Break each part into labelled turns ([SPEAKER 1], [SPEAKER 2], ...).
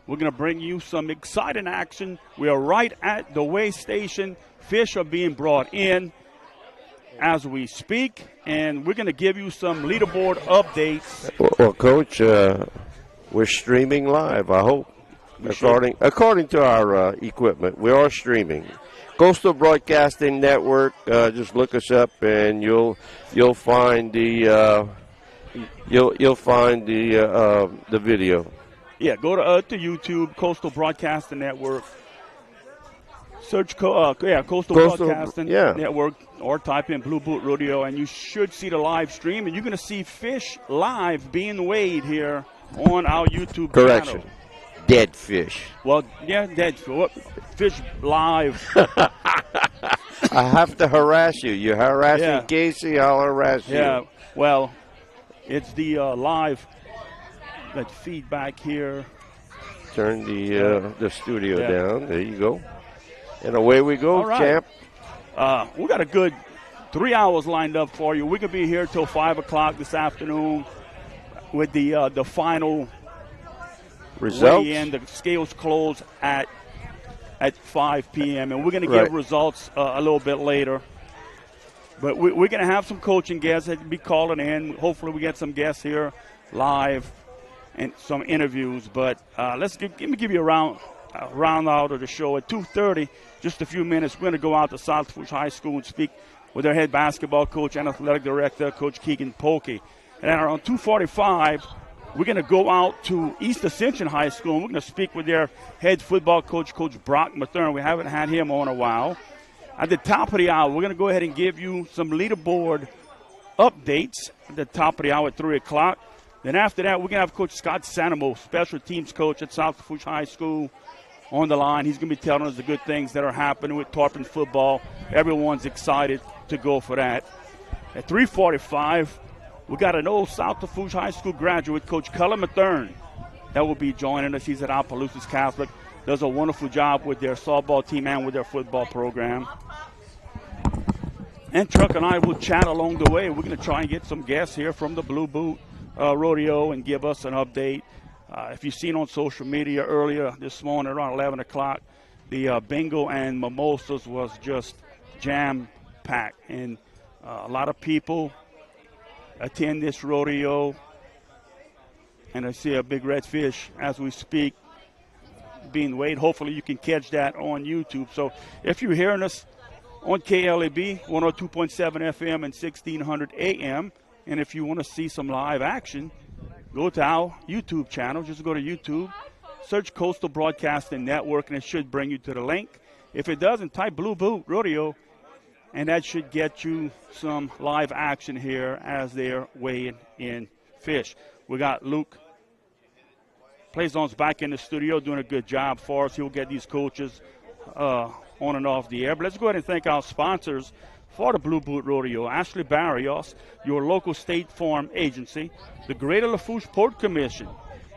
[SPEAKER 1] We're going to bring you some exciting action. We are right at the weigh station. Fish are being brought in as we speak, and we're going to give you some leaderboard updates.
[SPEAKER 2] Well, Coach, we're streaming live, I hope. According to our equipment, we are streaming. Coastal Broadcasting Network. Just look us up, and you'll find the the video.
[SPEAKER 1] Yeah, go to YouTube, Coastal Broadcasting Network. Search Coastal Broadcasting Network, or type in Blue Boot Rodeo, and you should see the live stream. And you're going to see fish live being weighed here on our YouTube
[SPEAKER 2] Correction.
[SPEAKER 1] channel.
[SPEAKER 2] Dead fish.
[SPEAKER 1] Well, yeah, dead fish live.
[SPEAKER 2] I have to harass you. You're harassing Casey, I'll harass you.
[SPEAKER 1] Yeah, well, it's the live that feedback here.
[SPEAKER 2] Turn the studio down. There you go. And away we go,
[SPEAKER 1] right.
[SPEAKER 2] champ.
[SPEAKER 1] We got a good 3 hours lined up for you. We could be here till 5 o'clock this afternoon with the final
[SPEAKER 2] results.
[SPEAKER 1] And the scales close at 5 p.m. and we're going to give results a little bit later. But we're going to have some coaching guests that will be calling in. Hopefully we get some guests here live and some interviews. But let me give you a round out of the show at 2:30. Just a few minutes. We're going to go out to South Fuchs High School and speak with their head basketball coach and athletic director, Coach Keegan Polkey. And at around 2:45. We're going to go out to East Ascension High School, and we're going to speak with their head football coach, Coach Brock Mathern. We haven't had him on a while. At the top of the hour, we're going to go ahead and give you some leaderboard updates at the top of the hour at 3 o'clock. Then after that, we're going to have Coach Scott Sanamo, special teams coach at South Fuchs High School, on the line. He's going to be telling us the good things that are happening with Tarpon football. Everyone's excited to go for that. At 3:45, we got an old South Fuchs High School graduate, Coach Cullen Mathern, that will be joining us. He's at Opelousas Catholic. Does a wonderful job with their softball team and with their football program. And Chuck and I will chat along the way. We're going to try and get some guests here from the Blue Boot Rodeo and give us an update. If you've seen on social media earlier this morning around 11 o'clock, the bingo and mimosas was just jam-packed. And a lot of people attend this rodeo, and I see a big red fish as we speak being weighed. Hopefully you can catch that on YouTube. So if you're hearing us on KLEB 102.7 FM and 1600 AM, and if you want to see some live action, go to our YouTube channel. Just go to YouTube, search Coastal Broadcasting Network, and it should bring you to the link. If it doesn't, type Blue Boot Rodeo, and that should get you some live action here as they're weighing in fish. We got Luke Plaisance back in the studio doing a good job for us. He'll get these coaches on and off the air. But let's go ahead and thank our sponsors for the Blue Boot Rodeo. Ashley Barrios, your local State Farm agency. The Greater Lafourche Port Commission.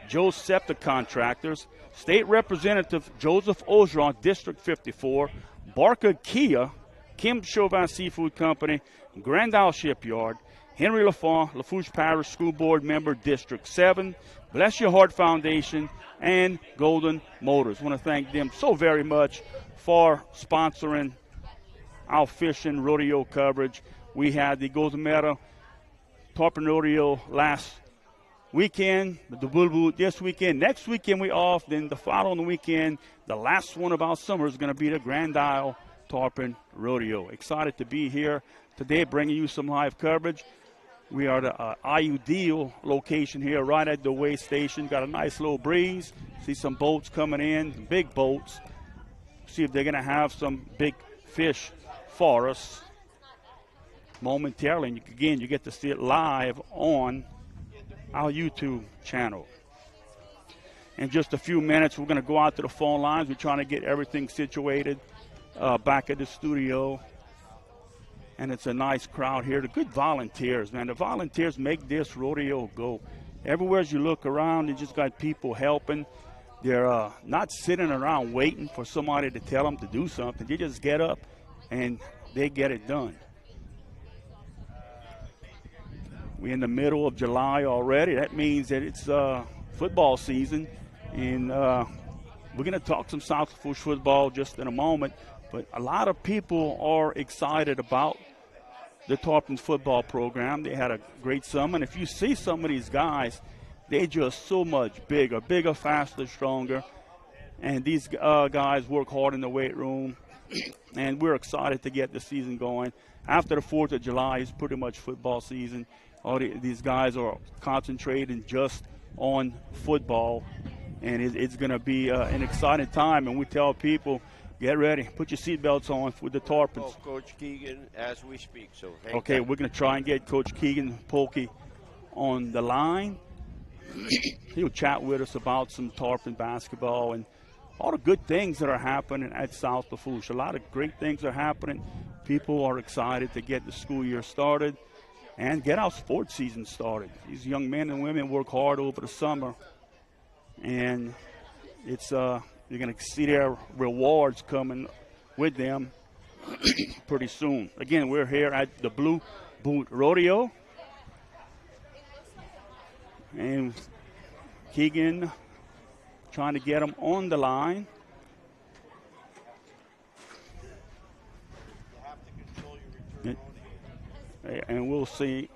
[SPEAKER 1] Joe Septic Contractors. State Representative Joseph Ogeron, District 54. Barker Kia. Kim Chauvin Seafood Company, Grand Isle Shipyard, Henry Lafont, Lafourche Parish School Board Member, District 7, Bless Your Heart Foundation, and Golden Motors. I want to thank them so very much for sponsoring our fishing rodeo coverage. We had the Golden Medal Tarpon Rodeo last weekend, the Blue Boot this weekend. Next weekend we off, then the following weekend, the last one of our summer is going to be the Grand Isle Tarpon Rodeo. Excited to be here today, bringing you some live coverage. We are the IUD location here, right at the weigh station. Got a nice little breeze. See some boats coming in, big boats. See if they're going to have some big fish for us momentarily. And again, you get to see it live on our YouTube channel. In just a few minutes, we're going to go out to the phone lines. We're trying to get everything situated back at the studio. And it's a nice crowd here. The good volunteers, man. The volunteers make this rodeo go. Everywhere as you look around, you just got people helping. They're not sitting around waiting for somebody to tell them to do something. They just get up and they get it done. We're in the middle of July already. That means that it's football season. And we're going to talk some South Lafourche football just in a moment. But a lot of people are excited about the Tarpon football program. They had a great summer. And if you see some of these guys, they just so much bigger, faster, stronger. And these guys work hard in the weight room. And we're excited to get the season going. After the 4th of July is pretty much football season. These guys are concentrating just on football. And it's going to be an exciting time. And we tell people, get ready. Put your seatbelts on with the Tarpons.
[SPEAKER 2] Oh, Coach Keegan, as we speak. So
[SPEAKER 1] okay, we're going to try and get Coach Keegan Polkey on the line. He'll chat with us about some Tarpon basketball and all the good things that are happening at South Lafourche. A lot of great things are happening. People are excited to get the school year started and get our sports season started. These young men and women work hard over the summer, and it's you're going to see their rewards coming with them pretty soon. Again, we're here at the Blue Boot Rodeo, and Keegan trying to get them on the line.
[SPEAKER 2] You have to control your return.
[SPEAKER 1] And we'll see.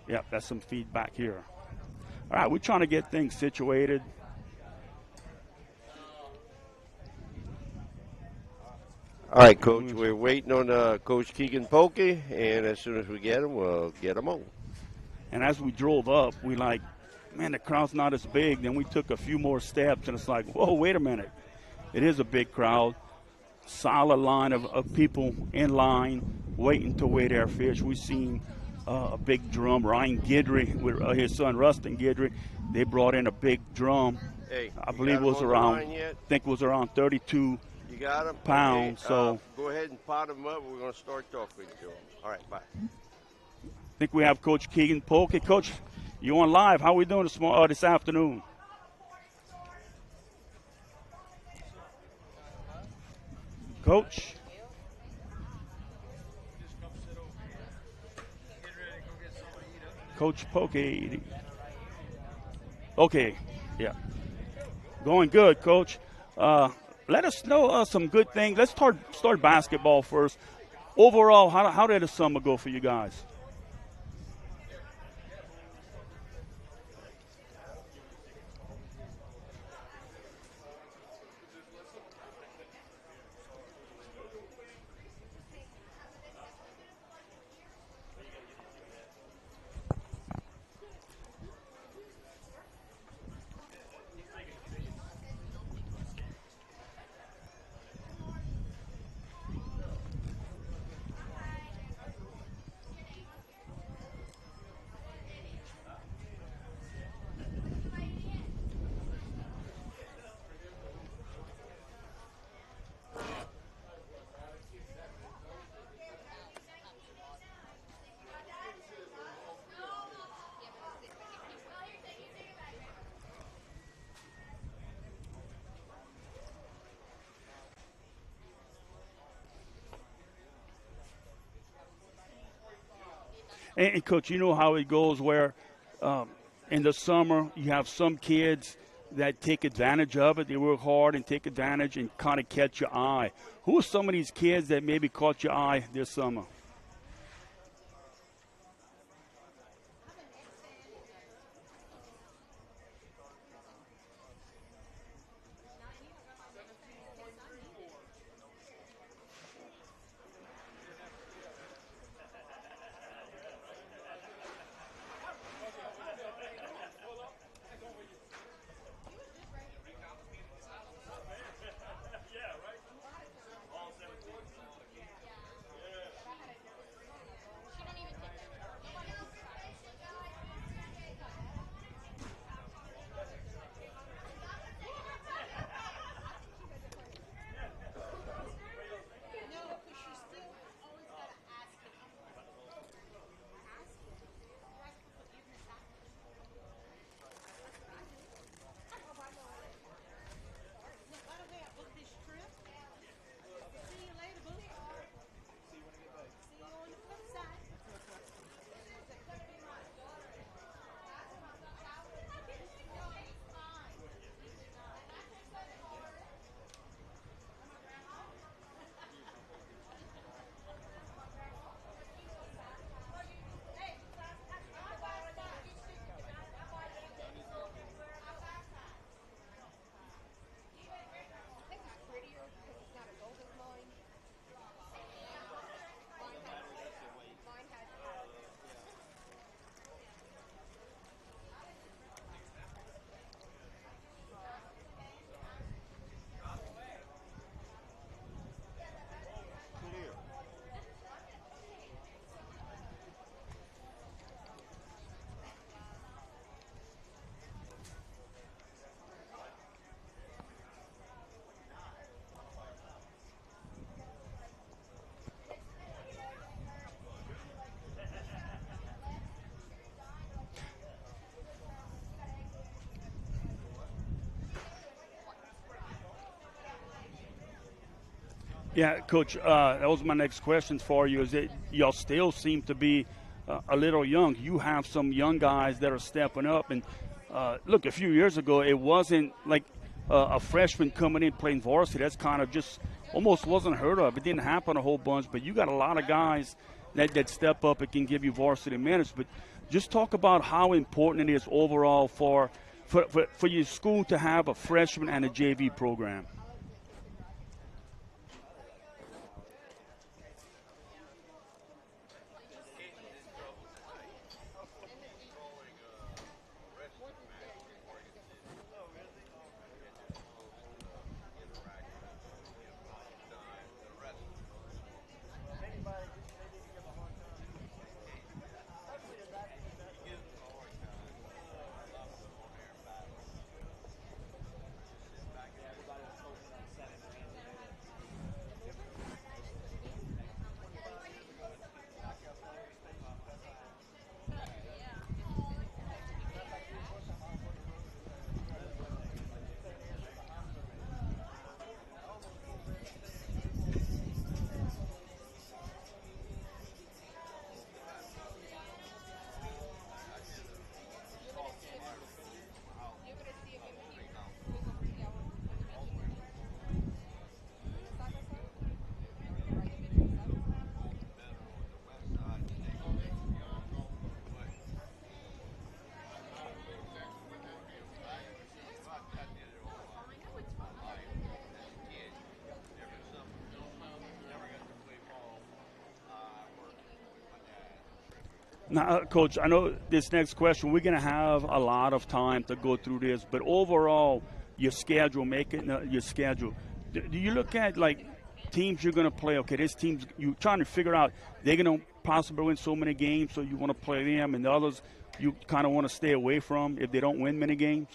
[SPEAKER 1] Yep, that's some feedback here. All right, we're trying to get things situated.
[SPEAKER 2] All right, Coach, we're waiting on Coach Keegan Polkey, and as soon as we get him, we'll get him on.
[SPEAKER 1] And as we drove up, we like, man, the crowd's not as big. Then we took a few more steps, and it's like, whoa, wait a minute. It is a big crowd. Solid line of people in line waiting to weigh their fish. We've seen a big drum. Ryan Guidry with his son Rustin Guidry, they brought in a big drum.
[SPEAKER 2] Hey,
[SPEAKER 1] I believe it was around, 32
[SPEAKER 2] you got him?
[SPEAKER 1] pounds.
[SPEAKER 2] Okay,
[SPEAKER 1] so
[SPEAKER 2] go ahead and pot him up. We're going to start talking to him. All right, bye.
[SPEAKER 1] I think we have Coach Keegan Polkey. Coach, you on live. How are we doing this afternoon? Coach? Coach Polkey. Okay, yeah. Going good, Coach. Let us know some good things. Let's start basketball first. Overall, how did the summer go for you guys? And Coach, you know how it goes where in the summer you have some kids that take advantage of it. They work hard and take advantage and kind of catch your eye. Who are some of these kids that maybe caught your eye this summer? Yeah, Coach, that was my next question for you. Is that y'all still seem to be a little young? You have some young guys that are stepping up. And look, a few years ago, it wasn't like a freshman coming in playing varsity. That's kind of just almost wasn't heard of. It didn't happen a whole bunch. But you got a lot of guys that step up and can give you varsity minutes. But just talk about how important it is overall for your school to have a freshman and a JV program. Now, Coach, I know this next question, we're going to have a lot of time to go through this, but overall, your schedule, making your schedule, do you look at like teams you're going to play? Okay, this team's, you're trying to figure out they're going to possibly win so many games, so you want to play them, and the others you kind of want to stay away from if they don't win many games?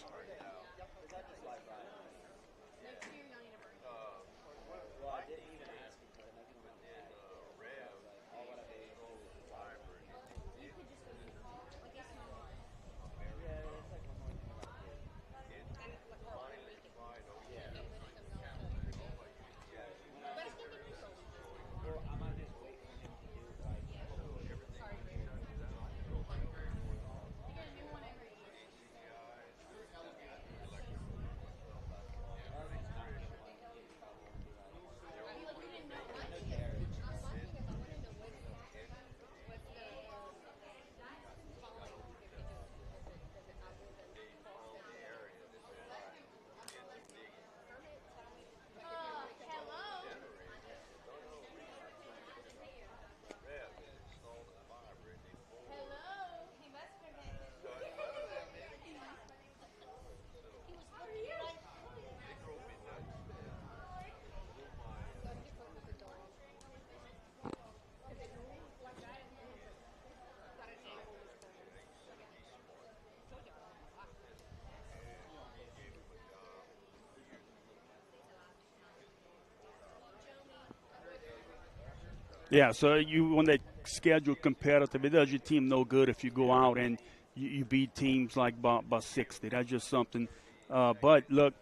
[SPEAKER 1] Yeah, so you when they schedule competitive, it does your team no good if you go out and you beat teams like by 60. That's just something. But look,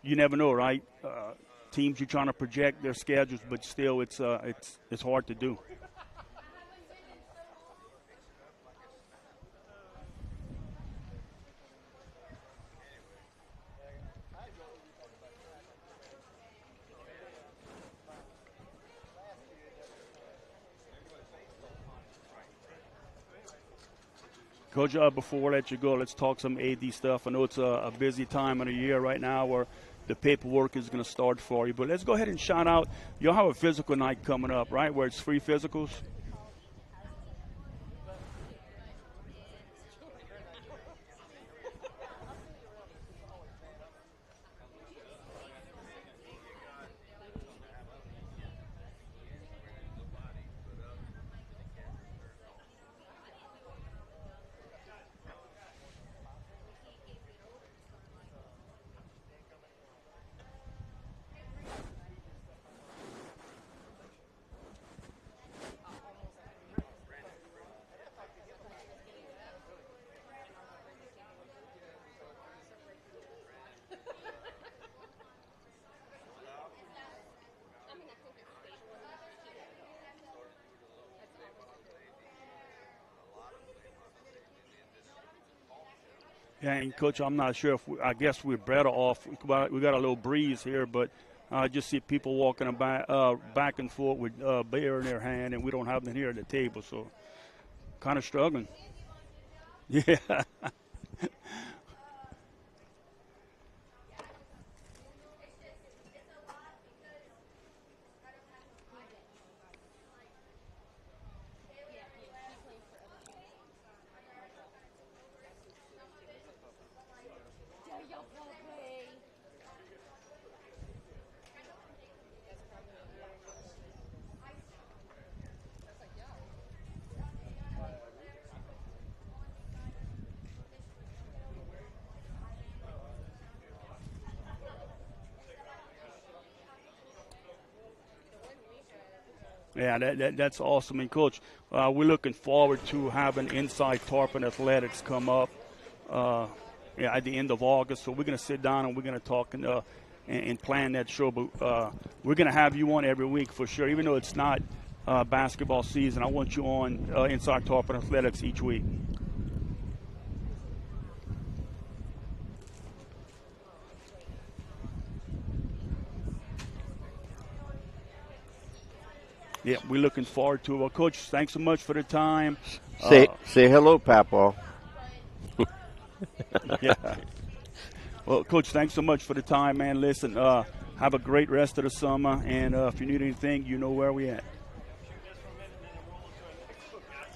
[SPEAKER 1] you never know, right? Teams you're trying to project their schedules, but still, it's hard to do. Coach, before I let you go, let's talk some AD stuff. I know it's a busy time of the year right now where the paperwork is going to start for you. But let's go ahead and shout out. You'll have a physical night coming up, right, where it's free physicals? Yeah, and Coach, I'm not sure if I guess we're better off. We got a little breeze here, but I just see people walking back and forth with beer in their hand, and we don't have them here at the table, so kind of struggling. Yeah. Yeah, that's awesome. And, Coach, we're looking forward to having Inside Tarpon Athletics come up at the end of August. So we're going to sit down and we're going to talk and plan that show. But we're going to have you on every week for sure. Even though it's not basketball season, I want you on Inside Tarpon Athletics each week. Yeah, we're looking forward to it. Well, Coach, thanks so much for the time.
[SPEAKER 2] Say hello, Papa.
[SPEAKER 1] Yeah. Well, Coach, thanks so much for the time, man. Listen, have a great rest of the summer, and if you need anything, you know where we at.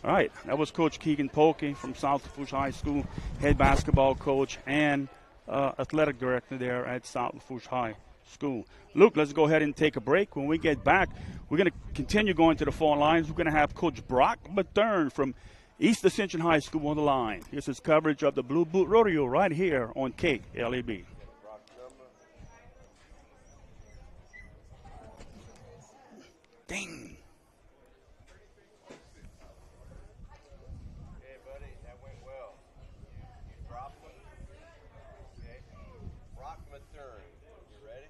[SPEAKER 1] All right, that was Coach Keegan Polke from South Lafourche High School, head basketball coach and athletic director there at South Lafourche High School. Luke, let's go ahead and take a break. When we get back, we're going to continue going to the phone lines. We're going to have Coach Brock Mathern from East Ascension High School on the line. This is coverage of the Blue Boot Rodeo right here on KLEB. Ding.
[SPEAKER 2] Hey, buddy, that went well. You dropped them. Okay. Brock Mathern. You ready?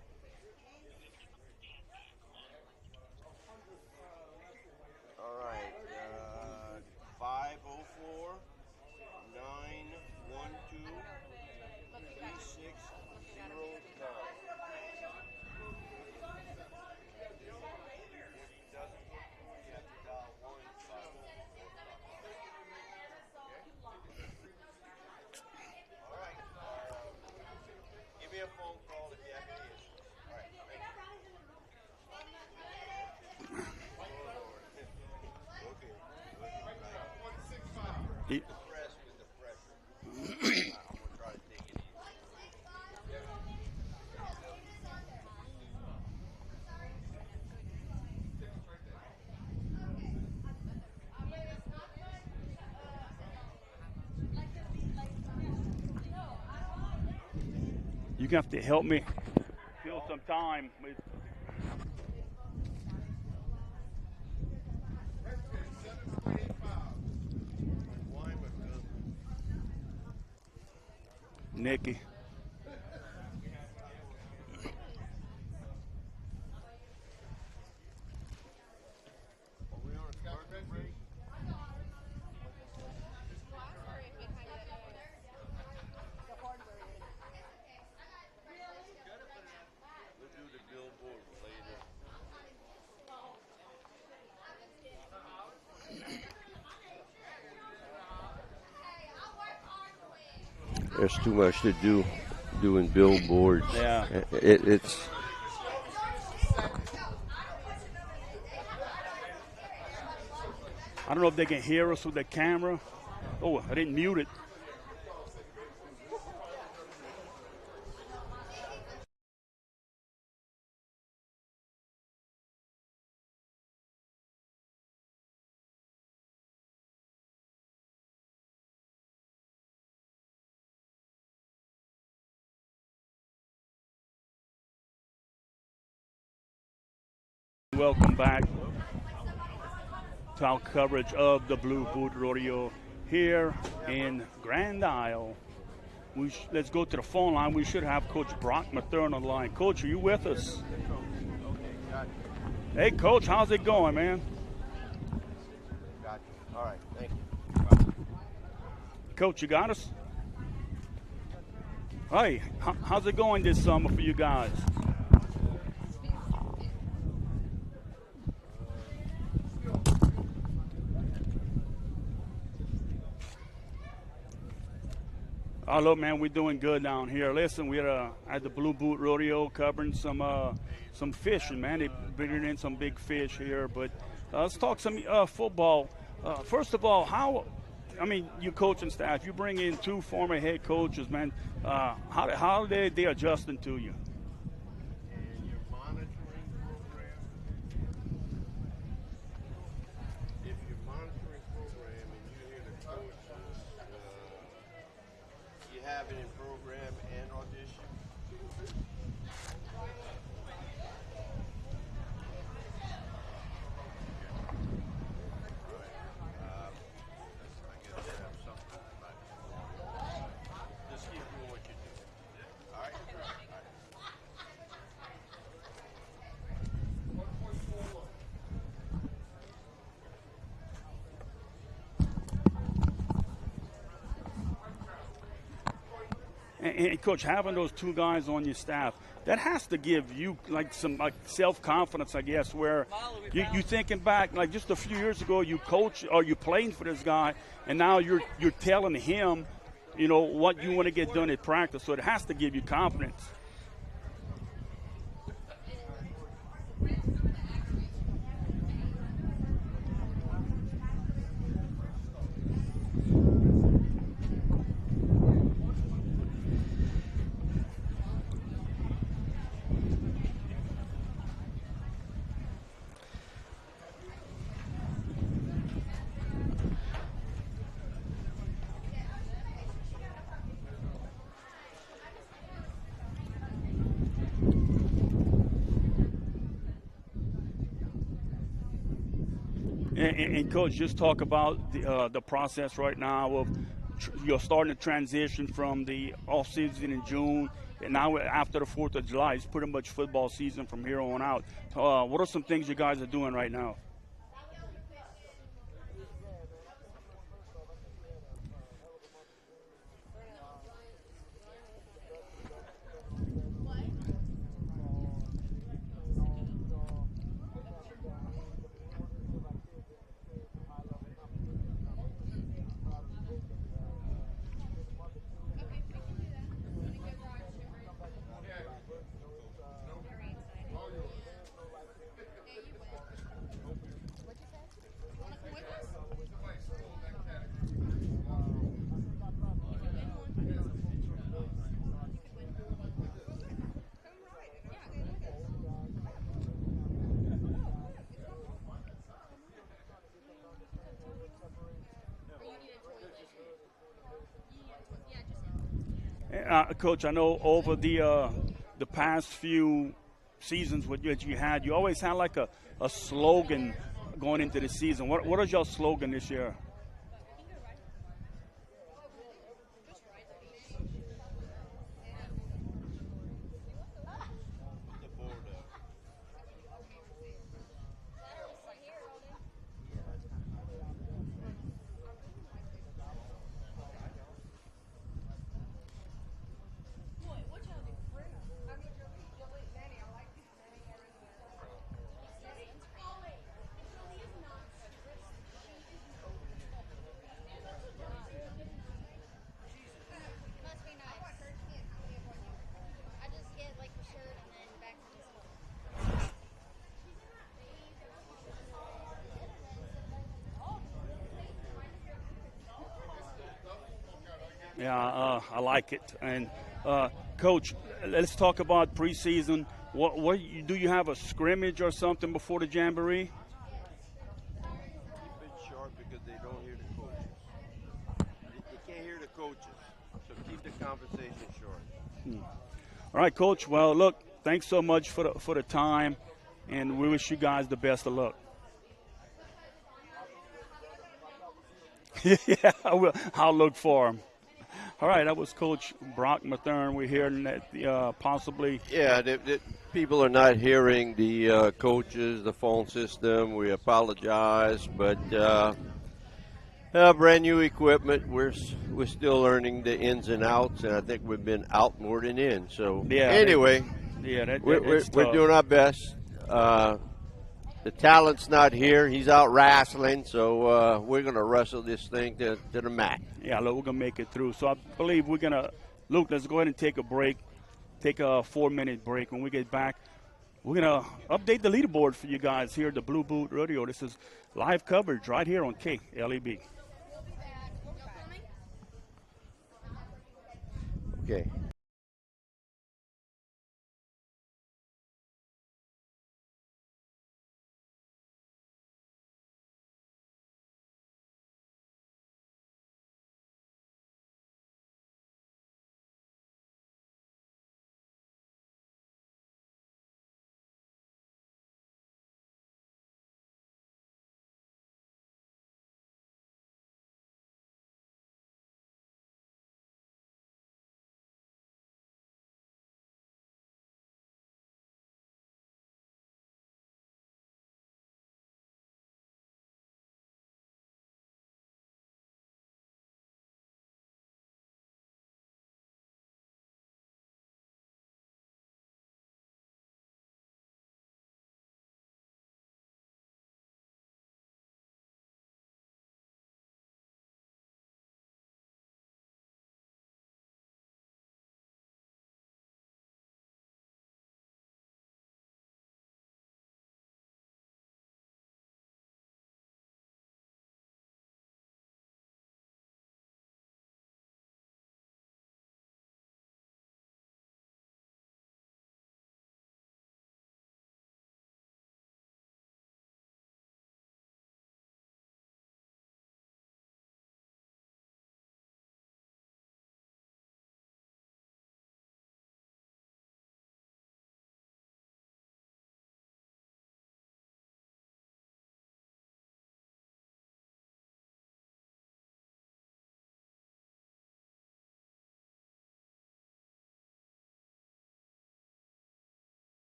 [SPEAKER 2] All right. 504 912 3609. Give me a phone call if you have any issues. All right, thank you.
[SPEAKER 1] He-
[SPEAKER 2] Press with the pressure. I'm going to try to take it easy.
[SPEAKER 1] You're going to have to help me fill some time with Nikki.
[SPEAKER 2] We'll do the billboard later. There's too much to do doing billboards.
[SPEAKER 1] Yeah.
[SPEAKER 2] It's
[SPEAKER 1] I don't know if they can hear us with the camera. Oh, I didn't mute it. Welcome back to our coverage of the Blue Boot Rodeo here in Grand Isle. Let's go to the phone line. We should have Coach Brock Mathern on the line. Coach, are you with us? Hey, Coach, how's it going, man?
[SPEAKER 2] got you. All right, thank you.
[SPEAKER 1] Coach, you got us? Hey, how's it going this summer for you guys? Oh, look, man, we're doing good down here. Listen, we're at the Blue Boot Rodeo covering some fishing, man. They're bringing in some big fish here. But let's talk some football. First of all, I mean, you coaching staff, you bring in two former head coaches, man. How are they adjusting to you?
[SPEAKER 2] And your monitoring program, if your monitoring program and you hear the coaches, you have it in program and audition. I guess I have something like just keep doing what you're doing. All right? All right.
[SPEAKER 1] And Coach, having those two guys on your staff, that has to give you like some self-confidence, I guess, where you thinking back, like just a few years ago, you coach or you playing for this guy, and now you're telling him, you know, what you want to get done at practice. So it has to give you confidence. And Coach, just talk about the process right now of you're starting to transition from the off season in June, and now after the 4th of July, it's pretty much football season from here on out. What are some things you guys are doing right now? Coach, I know over the past few seasons that you had, you always had like a slogan going into the season. What is your slogan this year? Yeah, I like it. And Coach, let's talk about preseason. Do you have a scrimmage or something before the jamboree?
[SPEAKER 2] Keep it short because they don't hear the coaches. They can't hear the coaches, so keep the conversation short.
[SPEAKER 1] All right, Coach. Well, look, thanks so much for the time, and we wish you guys the best of luck. Yeah, I'll look for him. All right, that was Coach Brock Mathern. We're hearing that possibly.
[SPEAKER 2] Yeah, people are not hearing the coaches, the phone system. We apologize, but Brand new equipment. We're still learning the ins and outs, and I think we've been out more than in. So anyway, we're doing our best. The talent's not here. He's out wrestling, so we're going to wrestle this thing to the mat.
[SPEAKER 1] Yeah, look, we're going to make it through. So I believe we're going to, Luke, let's go ahead and take a break, take a 4-minute break. When we get back, we're going to update the leaderboard for you guys here at the Blue Boot Rodeo. This is live coverage right here on KLEB.
[SPEAKER 2] Okay.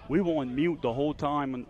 [SPEAKER 1] We were on mute the whole time, and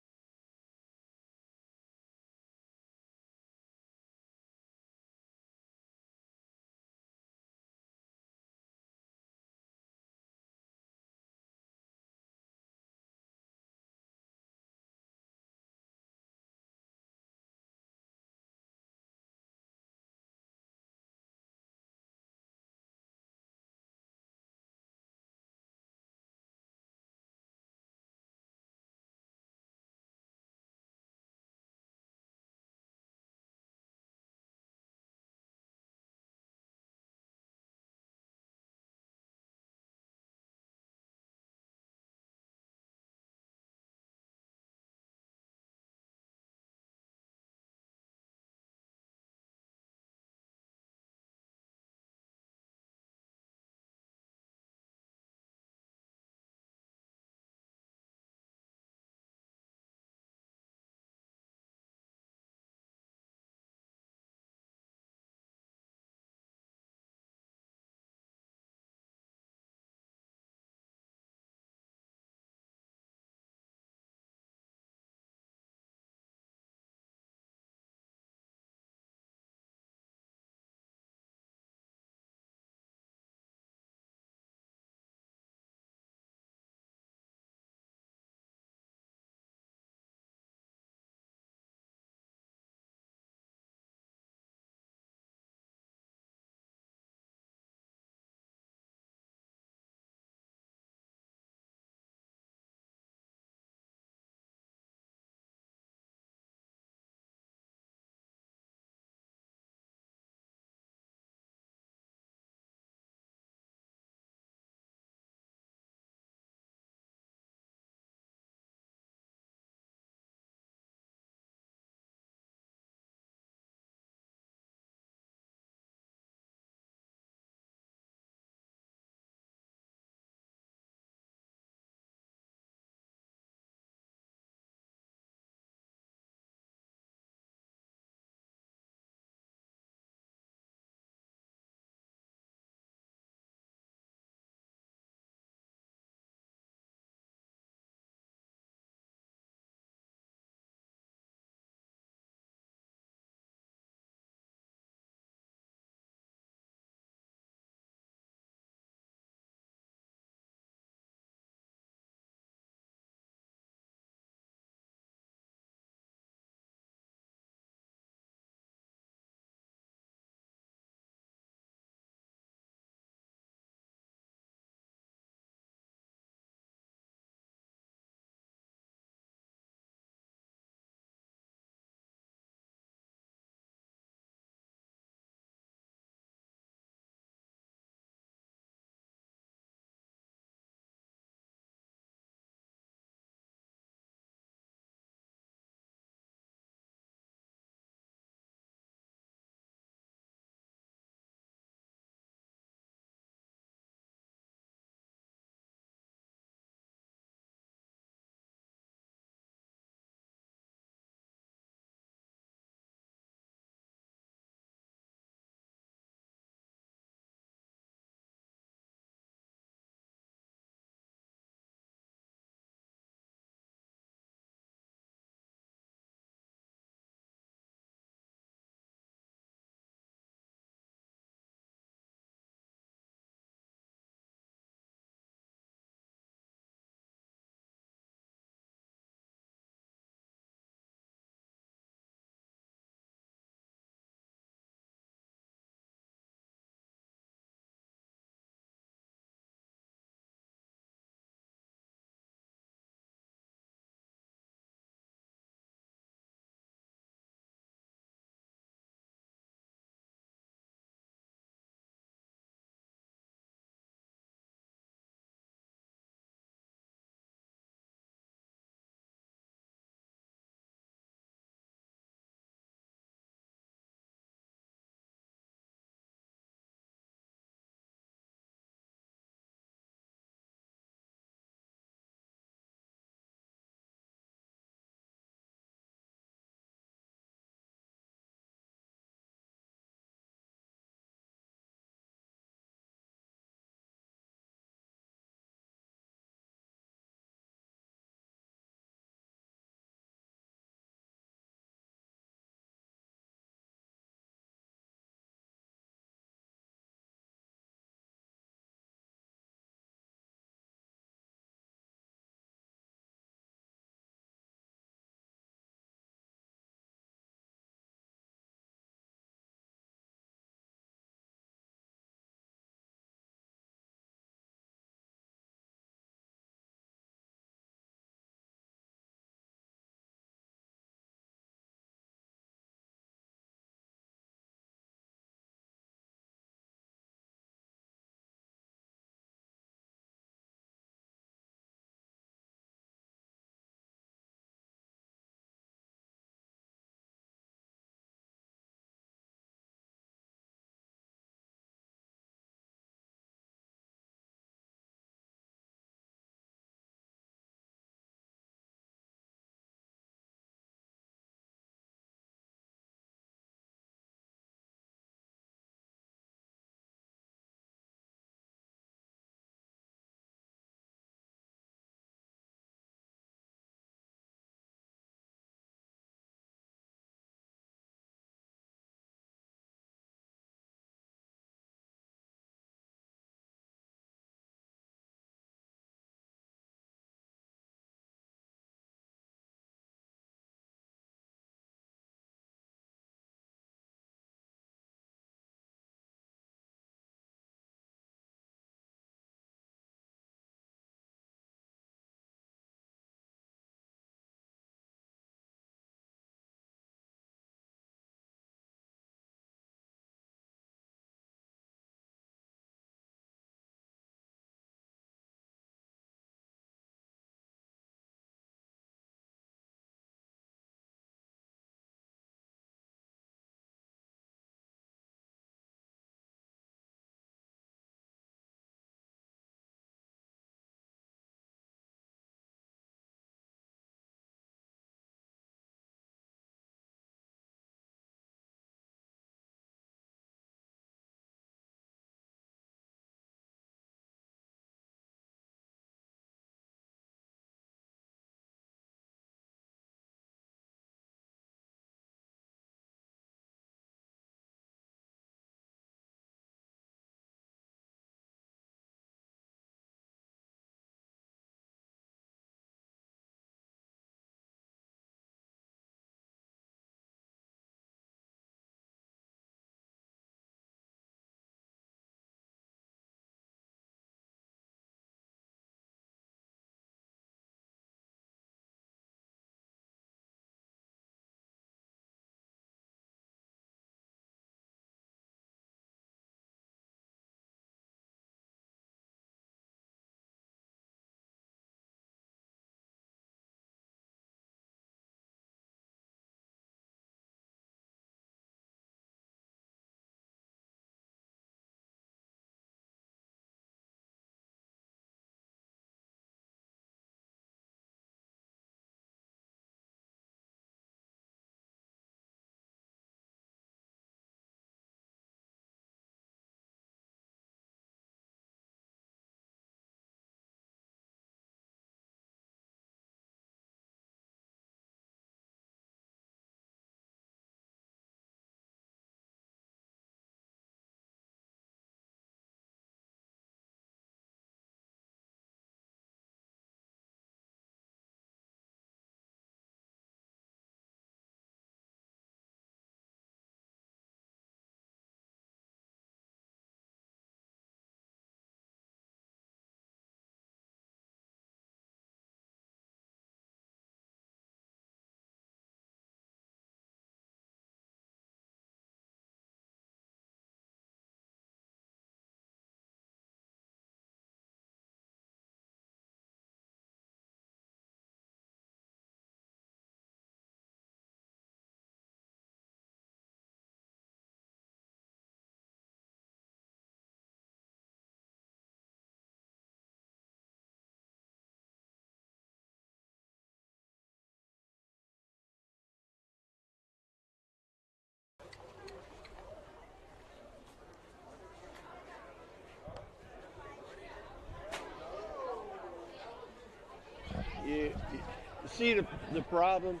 [SPEAKER 2] see the problem?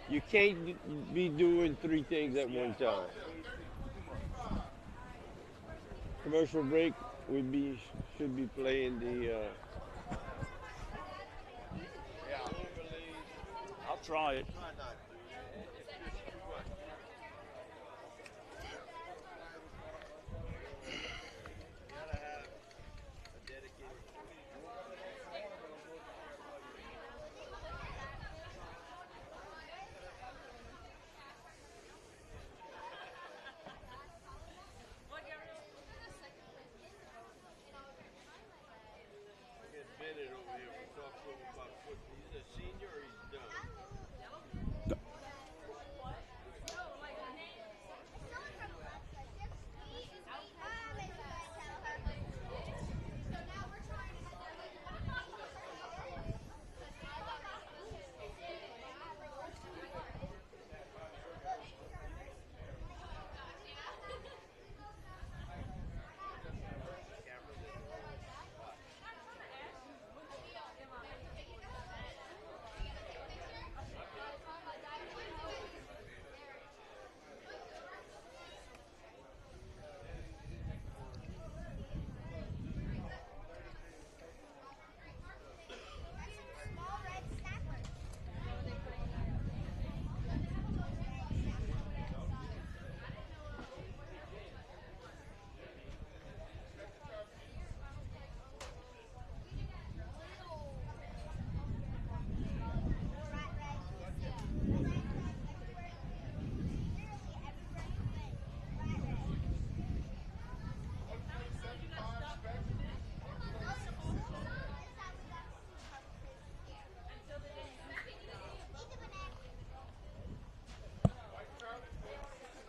[SPEAKER 2] You can't be doing three things at one time. Commercial break, should be playing the.
[SPEAKER 1] I'll try it.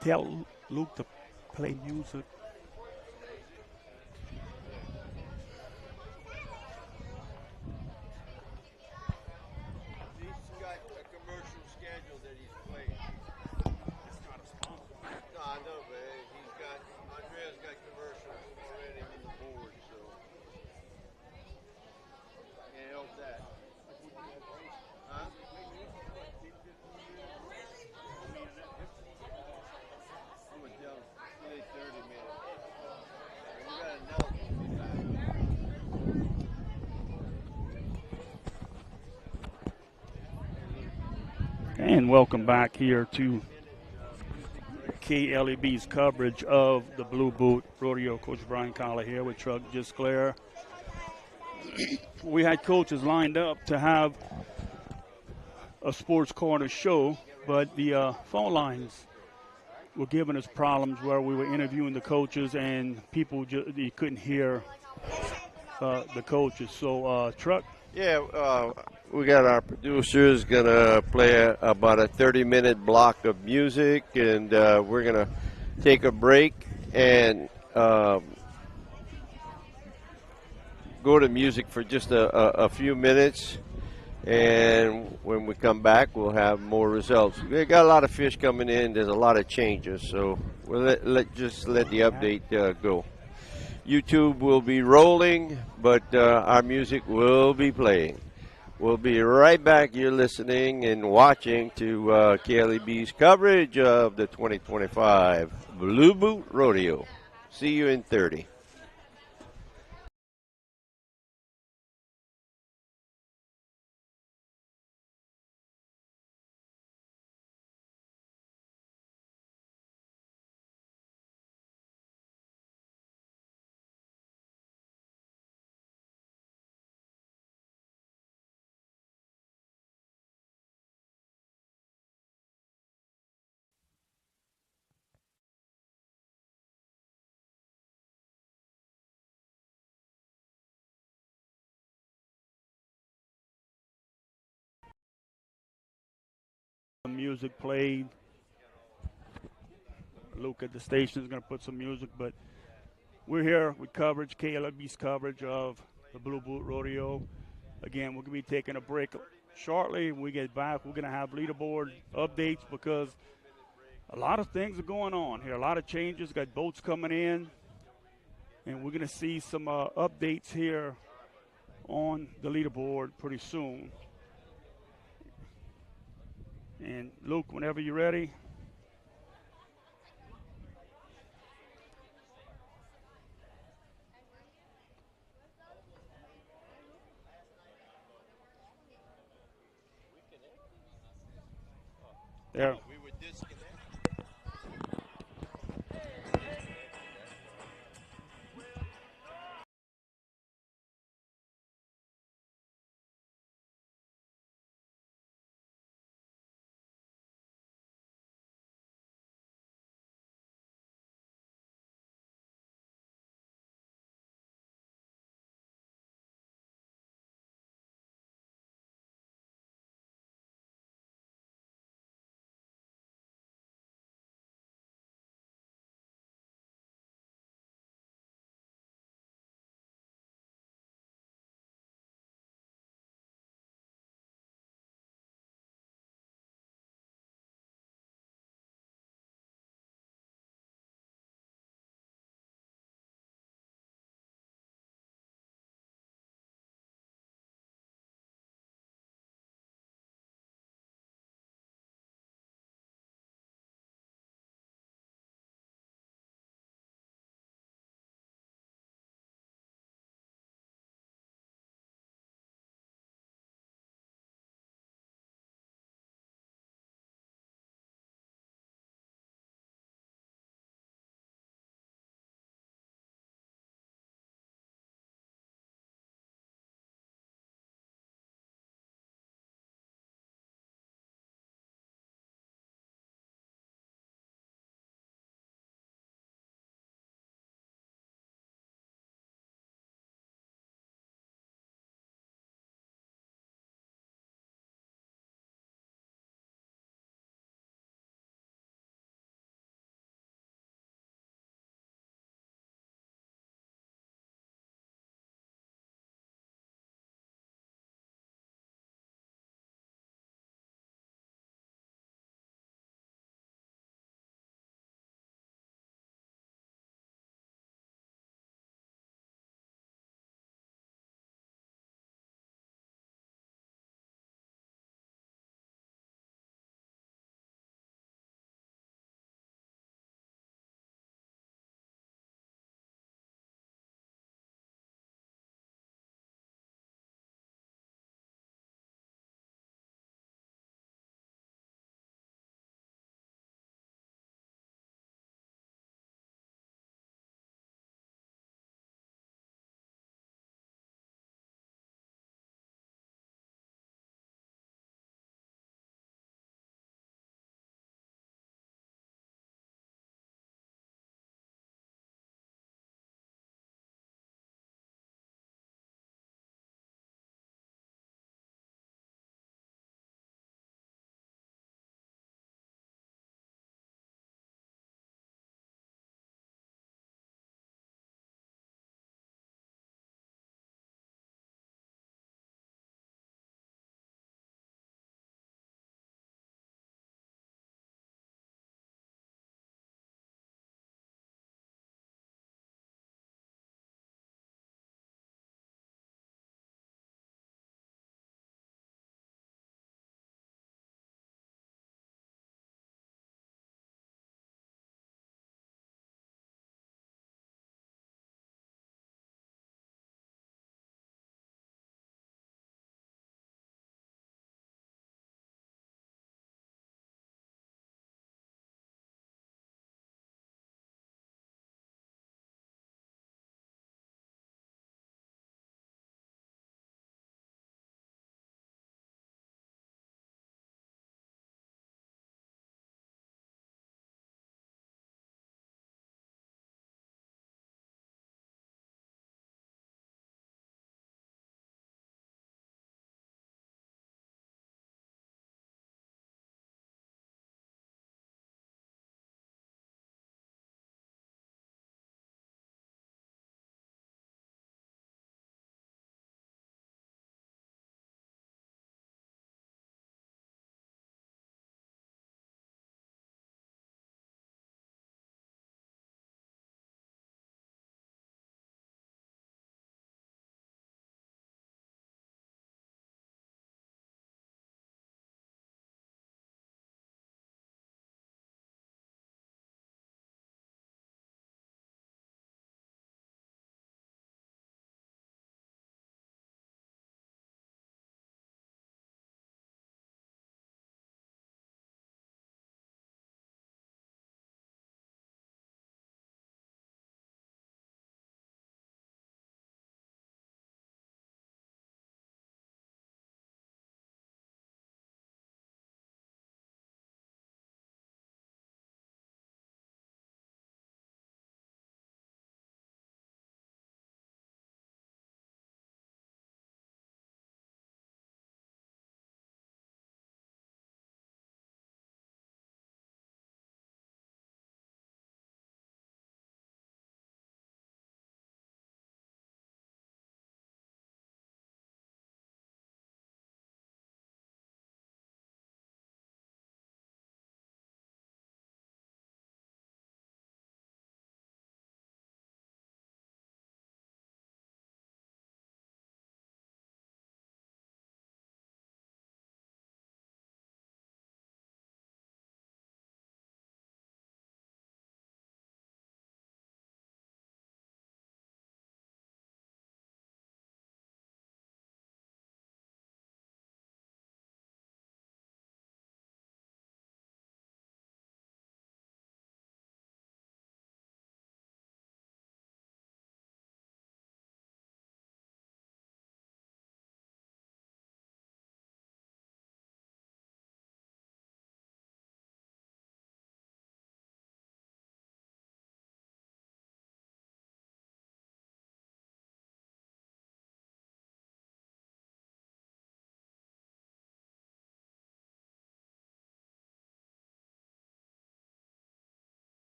[SPEAKER 1] Tell Luke to play music.
[SPEAKER 2] He's got a commercial schedule that he's playing. No, I know, but Andrea's got commercials already on the board, so can't help that. Huh? I'm gonna tell him play 30 minutes. We got another
[SPEAKER 1] And welcome back here to KLEB's coverage of the Blue Boot Rodeo. Coach Brian Callais here with Truck GIsclair. We had coaches lined up to have a sports corner show, but the phone lines were giving us problems where we were interviewing the coaches and people you couldn't hear the coaches. So, Truck.
[SPEAKER 2] Yeah, we got our producers going to play about a 30-minute block of music, and we're going to take a break and go to music for just a few minutes. And when we come back, we'll have more results. We got a lot of fish coming in. There's a lot of changes, so we'll just let the update go. YouTube will be rolling, but our music will be playing. We'll be right back. You're listening and watching to KLEB's coverage of the 2025 Blue Boot Rodeo. See you in 30.
[SPEAKER 1] Music played. Luke at the station is going to put some music, but we're here with coverage, KLEB's coverage of the Blue Boot Rodeo. Again, we're going to be taking a break shortly. When we get back, we're going to have leaderboard updates because a lot of things are going on here. A lot of changes. Got boats coming in, and we're going to see some updates here on the leaderboard pretty soon. And Luke, whenever you're ready. There.
[SPEAKER 2] We were disconnected.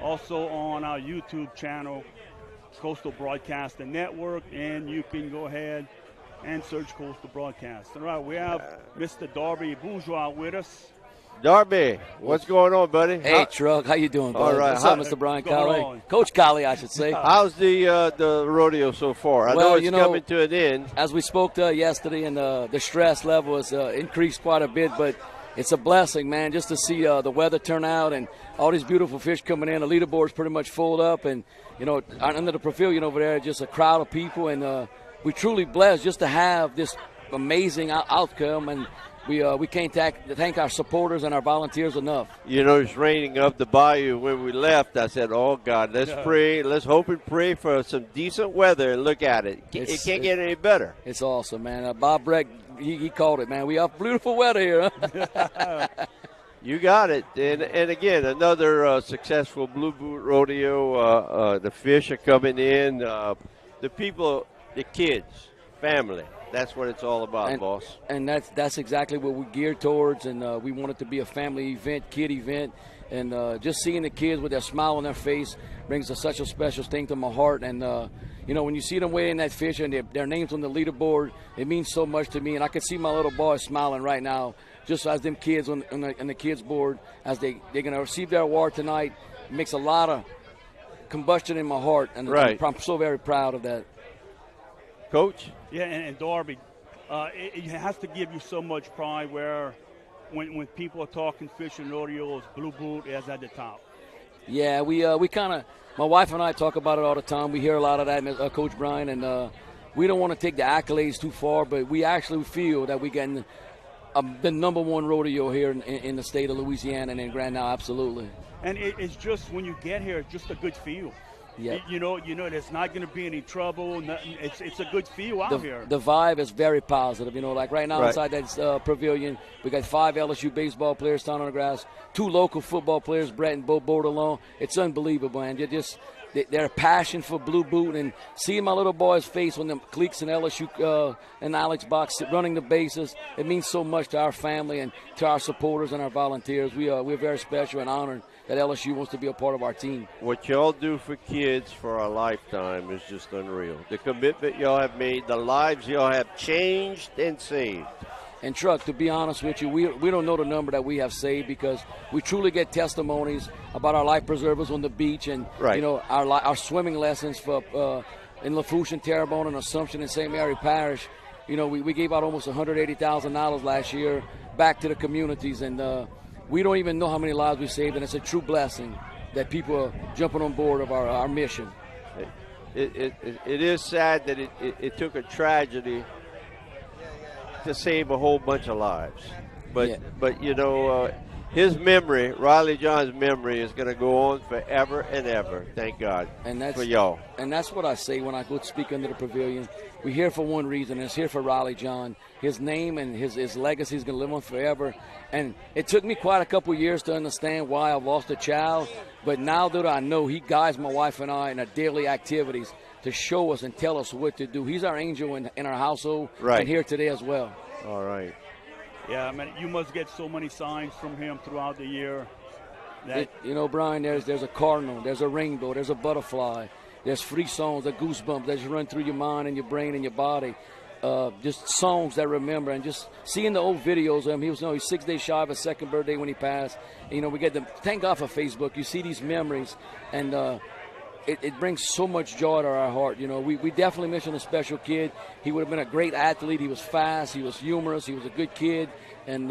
[SPEAKER 1] Also on our YouTube channel, Coastal Broadcasting Network, and you can go ahead and search Coastal Broadcast. All right, we have Mr. Darby Bourgeois with us.
[SPEAKER 2] Darby, what's going on, buddy?
[SPEAKER 3] Hey, Truck, how you doing, bud?
[SPEAKER 2] All right.
[SPEAKER 3] What's up, Mr. Brian Callais? Coach Callais, I should say.
[SPEAKER 2] How's the rodeo so far? I know it's coming to an end.
[SPEAKER 3] As we spoke yesterday, and the stress level has increased quite a bit, but it's a blessing, man, just to see the weather turn out and all these beautiful fish coming in. The leaderboard's pretty much full up, and, under the pavilion over there, just a crowd of people, and we're truly blessed just to have this amazing outcome, and we can't thank our supporters and our volunteers enough.
[SPEAKER 2] It's raining up the bayou. When we left, I said, oh, God, let's pray. Let's hope and pray for some decent weather, and look at it. It can't get any better.
[SPEAKER 3] It's awesome, man. Bob Breck, he called it, man. We have beautiful weather here. Huh?
[SPEAKER 2] You got it. And again, another successful Blue Boot Rodeo. The fish are coming in. The people, the kids, family. That's what it's all about, boss. And
[SPEAKER 3] that's exactly what we're geared towards, and we want it to be a family event, kid event, and just seeing the kids with their smile on their face brings such a special thing to my heart. And when you see them weighing that fish and their names on the leaderboard, it means so much to me. And I can see my little boy smiling right now, just as them kids on the kids board, as they're going to receive their award tonight. It makes a lot of combustion in my heart, and I'm so very proud of that.
[SPEAKER 2] Coach?
[SPEAKER 1] Yeah, and Darby, it has to give you so much pride where when people are talking fishing rodeos, Blue Boot is at the top.
[SPEAKER 3] Yeah, we kind of, my wife and I talk about it all the time. We hear a lot of that, Coach Brian, and we don't want to take the accolades too far, but we actually feel that we're getting the number one rodeo here in the state of Louisiana and in Grand Isle, absolutely.
[SPEAKER 1] And it's just, when you get here, it's just a good feel.
[SPEAKER 3] Yeah.
[SPEAKER 1] You know, there's not going to be any trouble. Nothing. It's a good feel out here.
[SPEAKER 3] The vibe is very positive. Like right now inside that pavilion, we got 5 LSU baseball players down on the grass, 2 local football players, Brett and Bo Bordelon. It's unbelievable, man. Their passion for Blue Boot, and seeing my little boy's face when the cliques and LSU and Alex Box running the bases, it means so much to our family and to our supporters and our volunteers. We're very special and honored that LSU wants to be a part of our team.
[SPEAKER 2] What y'all do for kids for a lifetime is just unreal. The commitment y'all have made, the lives y'all have changed and saved.
[SPEAKER 3] And, Truck, to be honest with you, we don't know the number that we have saved, because we truly get testimonies about our life preservers on the beach, and our swimming lessons for in Lafourche and Terrebonne and Assumption and St. Mary Parish. We gave out almost $180,000 last year back to the communities, and we don't even know how many lives we saved, and it's a true blessing that people are jumping on board of our mission.
[SPEAKER 2] It is sad that it took a tragedy to save a whole bunch of lives. But his memory, Riley John's memory, is going to go on forever and ever. Thank God for y'all.
[SPEAKER 3] And that's what I say when I go speak under the pavilion. We're here for one reason, and it's here for Riley John. His name and his legacy is going to live on forever. And it took me quite a couple years to understand why I've lost a child. But now that I know, he guides my wife and I in our daily activities to show us and tell us what to do. He's our angel in our household, and here today as well.
[SPEAKER 2] All right.
[SPEAKER 1] Yeah, I mean, you must get so many signs from him throughout the year.
[SPEAKER 3] Brian, there's a cardinal, there's a rainbow, there's a butterfly, there's free songs, the goosebumps that just run through your mind and your brain and your body. Just songs that remember, and just seeing the old videos of him. He's 6 days shy of his second birthday when he passed. We get them. Thank God for Facebook. You see these memories, and it brings so much joy to our heart. We definitely miss a special kid. He would have been a great athlete. He was fast. He was humorous. He was a good kid, and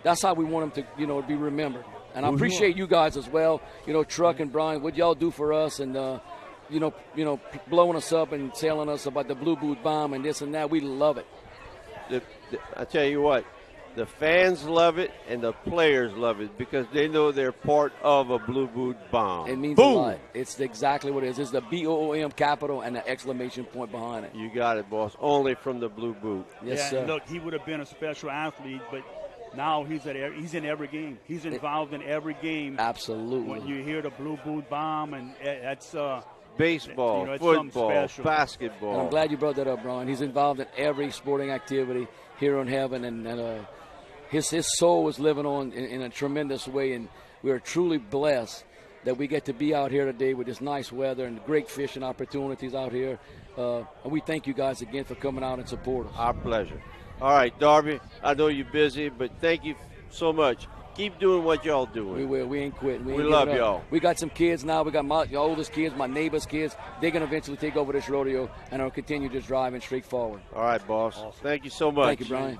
[SPEAKER 3] that's how we want him to, be remembered. And I appreciate you guys as well. Truck and Brian, what y'all do for us, and blowing us up and telling us about the Blue Boot bomb and this and that. We love it.
[SPEAKER 2] I tell you what, the fans love it and the players love it, because they know they're part of a Blue Boot bomb.
[SPEAKER 3] It means a lot. It's exactly what it is. It's the BOOM capital and the exclamation point behind it.
[SPEAKER 2] You got it, boss. Only from the Blue Boot.
[SPEAKER 3] Yes, sir.
[SPEAKER 1] Look, he would have been a special athlete, but now he's in every game. He's involved in every game.
[SPEAKER 3] Absolutely.
[SPEAKER 1] When you hear the Blue Boot bomb, and that's
[SPEAKER 2] baseball, football, basketball.
[SPEAKER 3] And I'm glad you brought that up, Brian. He's involved in every sporting activity here on heaven, and his soul is living on in a tremendous way, and we are truly blessed that we get to be out here today with this nice weather and great fishing opportunities out here. And we thank you guys again for coming out and support us.
[SPEAKER 2] Our pleasure. All right, Darby, I know you're busy, but thank you so much. Keep doing what y'all doing.
[SPEAKER 3] We will. We ain't quitting.
[SPEAKER 2] We love y'all.
[SPEAKER 3] We got some kids now. We got my oldest kids, my neighbor's kids. They're going to eventually take over this rodeo, and I'll continue just driving straight forward.
[SPEAKER 2] All right, boss. Awesome. Thank you so much.
[SPEAKER 3] Thank you, Brian.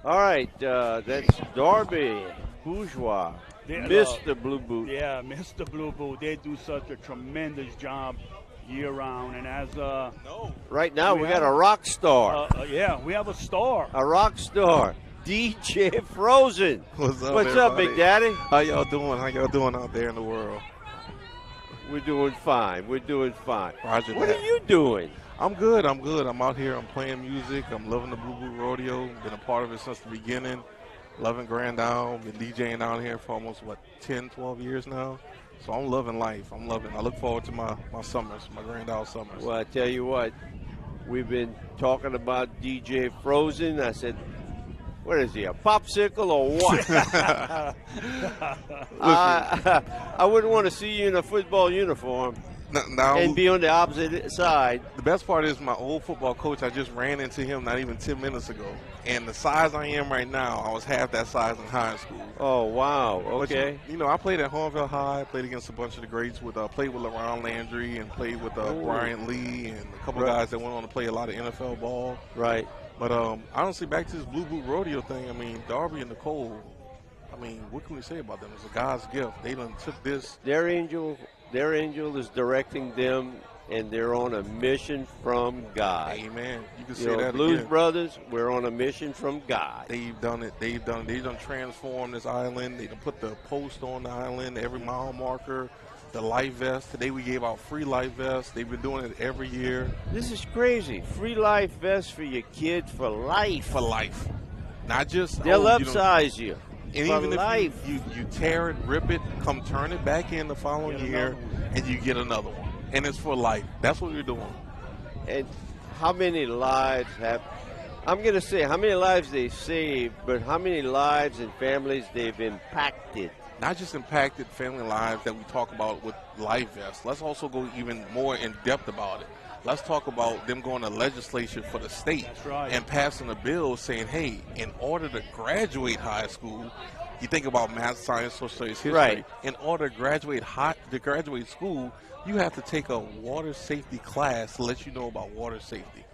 [SPEAKER 2] All right, that's Darby Bourgeois, Mr. Blue Boot.
[SPEAKER 1] Yeah, Mr. Blue Boot. They do such a tremendous job year-round. And as
[SPEAKER 2] right now, we got a rock star.
[SPEAKER 1] Yeah, we have a star.
[SPEAKER 2] A rock star. DJ Frozen.
[SPEAKER 4] What's
[SPEAKER 2] up, Big Daddy?
[SPEAKER 4] How y'all doing? How y'all doing out there in the world?
[SPEAKER 2] We're doing fine. We're doing fine.
[SPEAKER 4] Roger
[SPEAKER 2] what
[SPEAKER 4] that.
[SPEAKER 2] are you doing?
[SPEAKER 4] I'm good. I'm out here. I'm playing music. I'm loving the Blue Boot Rodeo. Been a part of it since the beginning. Loving Grand Isle. Been DJing down here for almost, 10, 12 years now. So I'm loving life. I look forward to my summers, my Grand Isle summers.
[SPEAKER 2] Well, I tell you what, we've been talking about DJ Frozen. I said, what is he, a popsicle or what? I wouldn't want to see you in a football uniform and be on the opposite side.
[SPEAKER 4] The best part is my old football coach, I just ran into him not even 10 minutes ago. And the size I am right now, I was half that size in high school.
[SPEAKER 2] Oh, wow. Okay.
[SPEAKER 4] But, I played at Hornville High, played against a bunch of the greats, played with LaRon Landry and played with Brian Lee and a couple guys that went on to play a lot of NFL ball.
[SPEAKER 2] Right.
[SPEAKER 4] But honestly, back to this Blue Boot Rodeo thing, Darby and Nicole, what can we say about them? It's a God's gift. They done took this.
[SPEAKER 2] Their angel is directing them, and they're on a mission from God.
[SPEAKER 4] Amen. You can say that
[SPEAKER 2] Blues
[SPEAKER 4] again.
[SPEAKER 2] Brothers, we're on a mission from God.
[SPEAKER 4] They've done it. They've done transformed this island. They done put the post on the island, every mile marker, the life vest. Today we gave out free life vests. They've been doing it every year.
[SPEAKER 2] This is crazy. Free life vests for your kids for life.
[SPEAKER 4] For life. Not just
[SPEAKER 2] they'll upsize you.
[SPEAKER 4] And
[SPEAKER 2] for
[SPEAKER 4] even
[SPEAKER 2] life.
[SPEAKER 4] if you tear it, rip it, come turn it back in the following year, and you get another one. And it's for life. That's what we're doing.
[SPEAKER 2] And how many lives I'm going to say how many lives they've saved, but how many lives and families they've impacted.
[SPEAKER 4] Not just impacted family lives that we talk about with life vests. Let's also go even more in depth about it. Let's talk about them going to legislature for the state and passing a bill saying, hey, in order to graduate high school, you think about math, science, social studies, history.
[SPEAKER 2] Right.
[SPEAKER 4] In order to graduate school, you have to take a water safety class to let you know about water safety.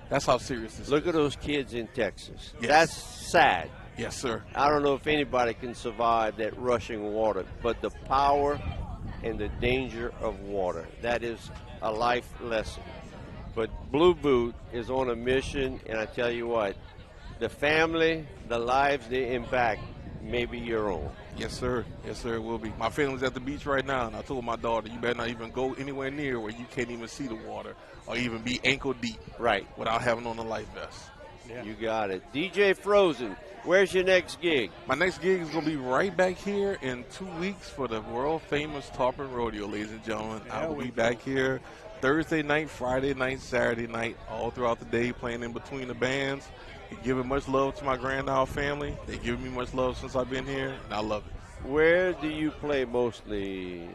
[SPEAKER 4] That's how serious this is.
[SPEAKER 2] Look at those kids in Texas.
[SPEAKER 4] Yes.
[SPEAKER 2] That's sad.
[SPEAKER 4] Yes, sir.
[SPEAKER 2] I don't know if anybody can survive that rushing water, but the power and the danger of water, that is a life lesson. But Blue Boot is on a mission, and I tell you what, the family, the lives they impact may be your own.
[SPEAKER 4] Yes, sir. Yes, sir, it will be. My family's at the beach right now, and I told my daughter, you better not even go anywhere near where you can't even see the water or even be ankle deep.
[SPEAKER 2] Right.
[SPEAKER 4] Without having on a life vest.
[SPEAKER 2] Yeah. You got it. DJ Frozen, where's your next gig?
[SPEAKER 4] My next gig is going to be right back here in 2 weeks for the world-famous Tarpon Rodeo, ladies and gentlemen. Yeah, I will be back here Thursday night, Friday night, Saturday night, all throughout the day, playing in between the bands. Giving much love to my Grand Isle family. They give me much love since I've been here, and I love it.
[SPEAKER 2] Where do you play mostly?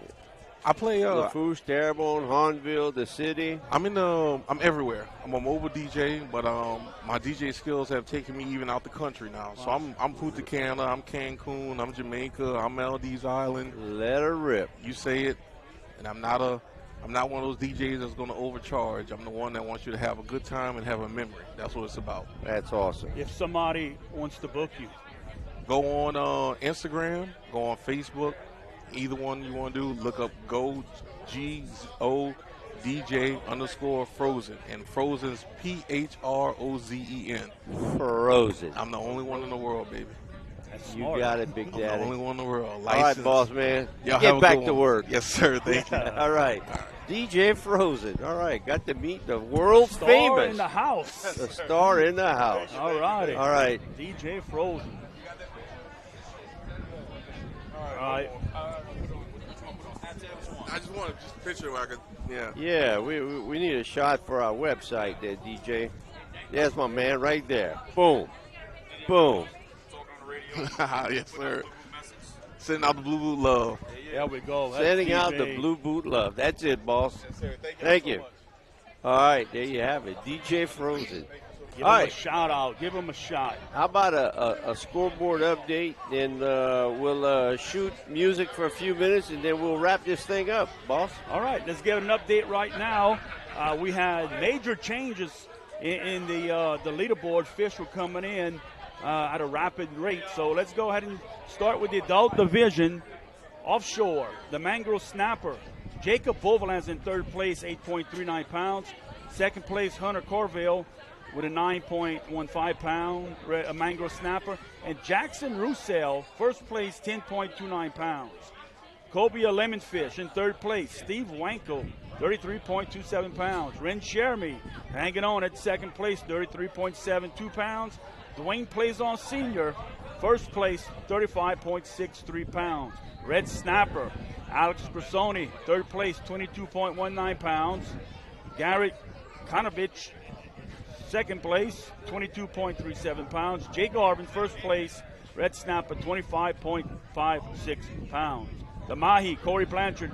[SPEAKER 4] I play
[SPEAKER 2] Lafourche, Terrebonne, Hornville, the city.
[SPEAKER 4] I'm everywhere. I'm a mobile DJ, but my DJ skills have taken me even out the country now. So I'm Punta Cana, I'm Cancun, I'm Jamaica, I'm Maldives Island.
[SPEAKER 2] Let her rip.
[SPEAKER 4] You say it, and I'm not one of those DJs that's going to overcharge. I'm the one that wants you to have a good time and have a memory. That's what it's about.
[SPEAKER 2] That's awesome.
[SPEAKER 1] If somebody wants to book you,
[SPEAKER 4] go on Instagram, go on Facebook. Either one you want to do, look up GODJ_Frozen. And Frozen's PHROZEN.
[SPEAKER 2] Frozen.
[SPEAKER 4] I'm the only one in the world, baby.
[SPEAKER 2] You got it, Big Daddy.
[SPEAKER 4] I'm the only one in the world.
[SPEAKER 2] All right, boss man.
[SPEAKER 4] Y'all
[SPEAKER 2] get back to work.
[SPEAKER 4] Yes, sir. Thank you.
[SPEAKER 2] All right. DJ Frozen. All right. Got to meet the world
[SPEAKER 1] star
[SPEAKER 2] famous.
[SPEAKER 1] in the house.
[SPEAKER 2] The star in the house.
[SPEAKER 1] All righty.
[SPEAKER 2] All right.
[SPEAKER 1] DJ Frozen. All right.
[SPEAKER 4] I just want a picture where I could, yeah.
[SPEAKER 2] Yeah, we need a shot for our website there, DJ. There's my man right there. Boom. Boom.
[SPEAKER 4] Yes, sir. Sending out the blue boot love.
[SPEAKER 1] There we go. That's
[SPEAKER 2] Sending out
[SPEAKER 1] DJ.
[SPEAKER 2] the blue boot love. That's it, boss.
[SPEAKER 4] Yes, sir.
[SPEAKER 2] Thank
[SPEAKER 4] so
[SPEAKER 2] you.
[SPEAKER 4] much.
[SPEAKER 2] All right, there you have it. DJ Frozen.
[SPEAKER 1] Give
[SPEAKER 2] All
[SPEAKER 1] him
[SPEAKER 2] right.
[SPEAKER 1] a shout out. Give him a shot.
[SPEAKER 2] How about a scoreboard update? And we'll shoot music for a few minutes, and then we'll wrap this thing up, boss.
[SPEAKER 1] All right, let's give an update right now. We had major changes in the leaderboard. Fish were coming in at a rapid rate. So let's go ahead and start with the adult division. Offshore, the Mangrove Snapper. Jacob Voveland's in third place, 8.39 pounds. Second place, Hunter Corville with a 9.15 pound Mangrove Snapper. And Jackson Roussel, first place, 10.29 pounds. Cobia Lemonfish in third place. Steve Wanko, 33.27 pounds. Ren Shermy hanging on at second place, 33.72 pounds. Dwayne Plaisance Sr., first place, 35.63 pounds. Red Snapper, Alex Grasoni, third place, 22.19 pounds. Garrett Kanovich, second place, 22.37 pounds. Jay Garvin, first place, Red Snapper, 25.56 pounds. The Mahi, Corey Blanchard,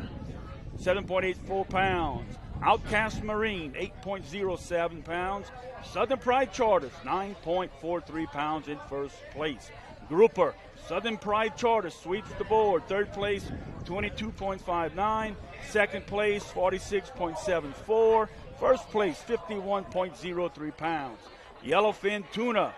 [SPEAKER 1] 7.84 pounds. Outcast Marine, 8.07 pounds. Southern Pride Charters, 9.43 pounds in first place. Grouper, Southern Pride Charter sweeps the board. Third place, 22.59. Second place, 46.74. First place, 51.03 pounds. Yellowfin Tuna,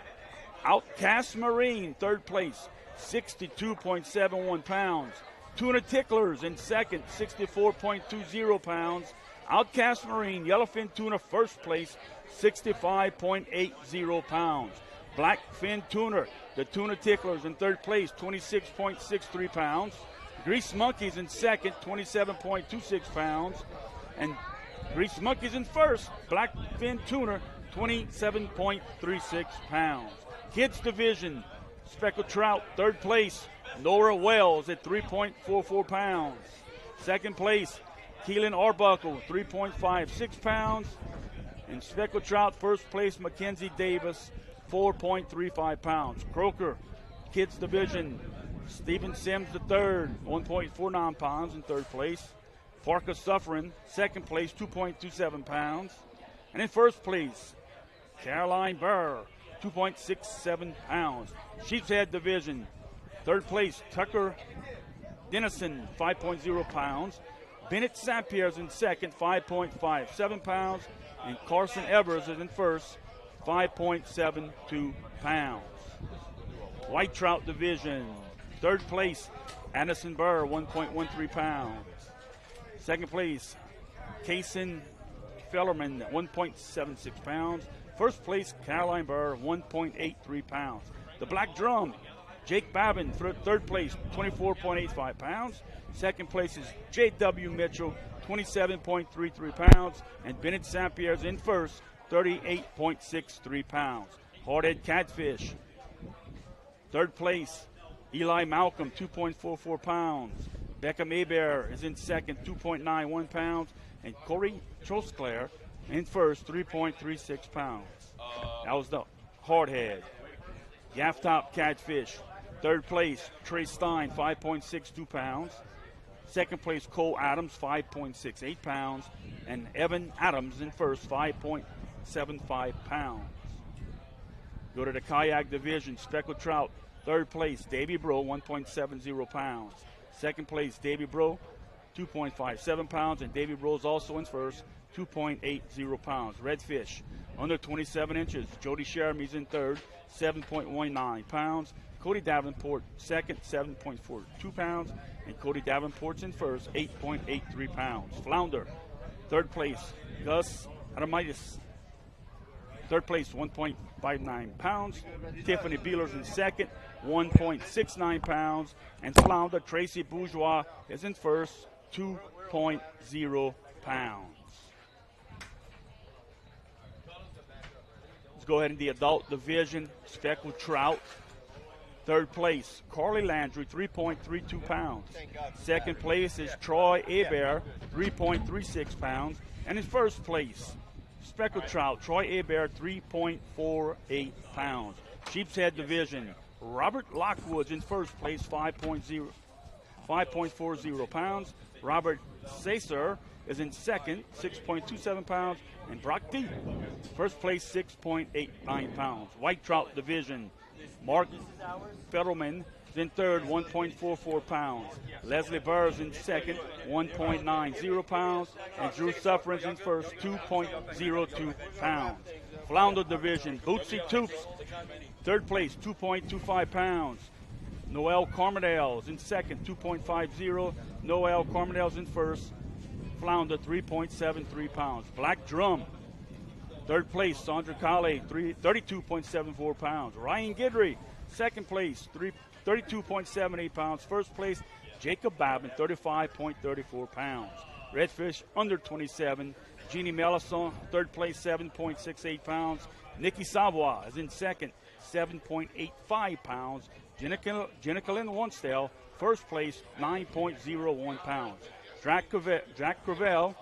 [SPEAKER 1] Outcast Marine, third place, 62.71 pounds. Tuna Ticklers in second, 64.20 pounds. Outcast Marine, Yellowfin Tuna, first place, 65.80 pounds. Blackfin Tuna, the Tuna Ticklers in third place, 26.63 pounds. Grease Monkeys in second, 27.26 pounds. And Grease Monkeys in first, Blackfin Tuna, 27.36 pounds. Kids Division, Speckled Trout, third place, Nora Wells at 3.44 pounds. Second place, Keelan Arbuckle, 3.56 pounds. And Speckled Trout, first place, Mackenzie Davis, 4.35 pounds. Croker, Kids Division, Stephen Sims III, 1.49 pounds in third place. Farka Suffering, second place, 2.27 pounds. And in first place, Caroline Burr, 2.67 pounds. Sheepshead Division, third place, Tucker Dennison, 5.0 pounds. Bennett Sampier's in second, 5.57 pounds. And Carson Evers is in first, 5.72 pounds. White Trout Division, third place, Anderson Burr, 1.13 pounds. Second place, Kaysen Fellerman, 1.76 pounds. First place, Caroline Burr, 1.83 pounds. The Black Drum, Jake Babin, third place, 24.85 pounds. Second place is J.W. Mitchell, 27.33 pounds. And Bennett Sampier's in first, 38.63 pounds. Hardhead Catfish, third place, Eli Malcolm, 2.44 pounds. Beckham Abear is in second, 2.91 pounds. And Corey Trosclair in first, 3.36 pounds. That was the Hardhead. Gaff Top Catfish, third place, Trey Stein, 5.62 pounds. Second place, Cole Adams, 5.68 pounds. And Evan Adams in first, 5.75 pounds. Go to the Kayak Division, Speckled Trout, third place, Davey Bro, 1.70 pounds. Second place, Davey Bro, 2.57 pounds. And Davey Bro's also in first, 2.80 pounds. Redfish, under 27 inches. Jody Shermy's in third, 7.19 pounds. Cody Davenport, second, 7.42 pounds. And Cody Davenport's in first, 8.83 pounds. Flounder, third place, Gus Adamitis, third place, 1.59 pounds. Tiffany Beeler's in second, 1.69 pounds. And Flounder, Tracy Bourgeois, is in first, 2.0 pounds. Let's go ahead in the adult division. Speckled Trout, third place, Carly Landry, 3.32 pounds. Second place is Troy Hebert, 3.36 pounds. And in first place, Speckled Trout, Troy Hebert, 3.48 pounds. Sheepshead Division, Robert Lockwood's in first place, 5.0 5.40 pounds. Robert Sacer is in second, 6.27 pounds. And Brock D, first place, 6.89 pounds. White Trout division, Mark Fettelman is in third, 1.44 pounds. Leslie Burrs in second, 1.90 pounds. And Drew Sufferings in first, 2.02 pounds. Flounder division, Bootsy Toops, third place, 2.25 pounds. Noel Carmerdale is in second, 2.50. Noel Carmerdale is in first. Flounder, 3.73 pounds. Black Drum, third place, Sandra Callais, 32.74 pounds. Ryan Guidry, second place, 32.78 pounds. First place, Jacob Babin, 35.34 pounds. Redfish, under 27. Jeannie Melisson, third place, 7.68 pounds. Nikki Savoy is in second, 7.85 pounds. Jenica Lynn Onestell, first place, 9.01 pounds. Jack Cravell,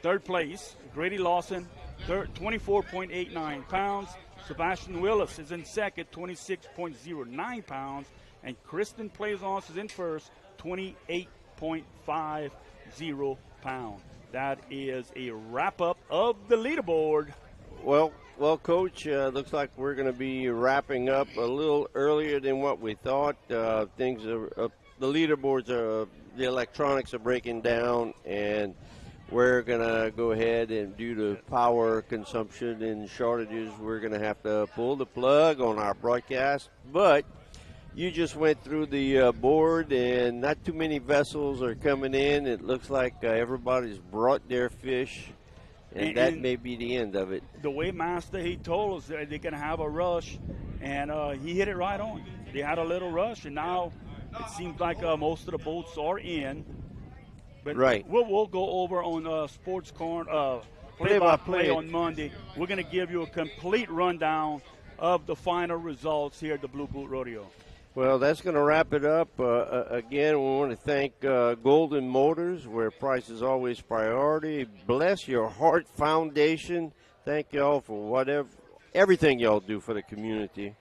[SPEAKER 1] third place. Grady Lawson, 24.89 pounds. Sebastian Willis is in second, 26.09 pounds. And Kristen Plaisance is in first, 28.50 pounds. That is a wrap-up of the leaderboard.
[SPEAKER 2] Well, Coach, looks like we're going to be wrapping up a little earlier than what we thought. Things are the leaderboards are, the electronics are breaking down, and we're going to go ahead and, due to power consumption and shortages, we're going to have to pull the plug on our broadcast. But you just went through the board, and not too many vessels are coming in. It looks like everybody's brought their fish, and that may be the end of it.
[SPEAKER 1] The way Master, he told us that they're going to have a rush, and he hit it right on. They had a little rush, and now it seems like most of the boats are in. But
[SPEAKER 2] right.
[SPEAKER 1] We'll go over on Sports Corner play-by-play on Monday. We're going to give you a complete rundown of the final results here at the Blue Boot Rodeo.
[SPEAKER 2] Well, that's going to wrap it up. Again, we want to thank Golden Motors, where price is always priority. Bless Your Heart Foundation. Thank y'all for everything y'all do for the community.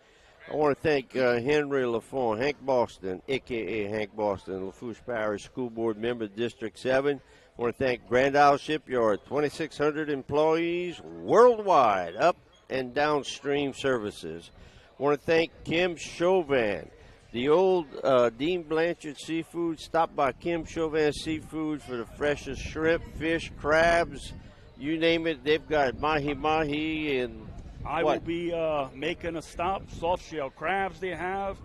[SPEAKER 2] I want to thank Henry LaFont, Hank Boston, a.k.a. Hank Boston, Lafourche Parish School Board member, District 7. I want to thank Grand Isle Shipyard, 2,600 employees worldwide, up and downstream services. I want to thank Kim Chauvin, the old Dean Blanchard Seafood. Stop by Kim Chauvin Seafood for the freshest shrimp, fish, crabs, you name it. They've got mahi-mahi and
[SPEAKER 1] I will be making a stop. Soft shell crabs they have.